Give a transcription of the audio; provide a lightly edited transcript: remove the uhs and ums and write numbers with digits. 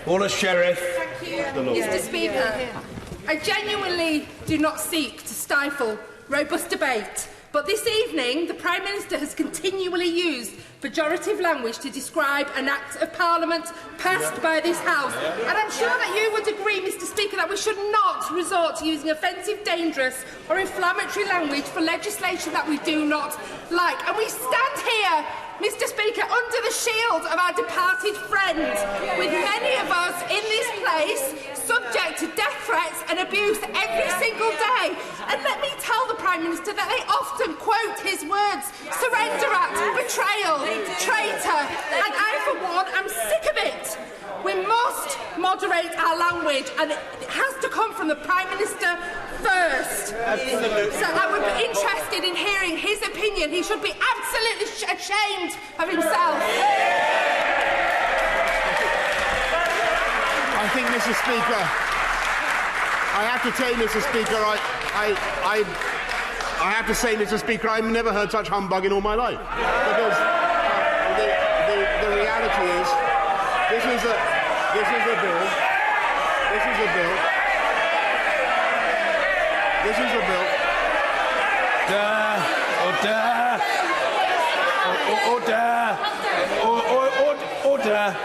Order, Sheriff. Thank you, Mr. Speaker. I genuinely do not seek to stifle robust debate, but this evening the Prime Minister has continually used pejorative language to describe an Act of Parliament passed by this House. And I'm sure that you would agree, Mr. Speaker, that we should not resort to using offensive, dangerous or inflammatory language for legislation that we do not like. And we stand here, Mr. Speaker, under the shield of our departed friend, with many of us in this place subject to death threats and abuse every single day. And let me tell the Prime Minister that they often quote his words: surrender act, betrayal, traitor, and I, for one, am sick of it. We must moderate our language, and it has to come from the Prime Minister first. Absolutely. So I would be interested in hearing his opinion. He should be absolutely ashamed of himself. I think, Mr. Speaker, I have to say, Mr. Speaker, I have to say, Mr. Speaker, I've never heard such humbug in all my life. Because the reality is, this is a bill. Order.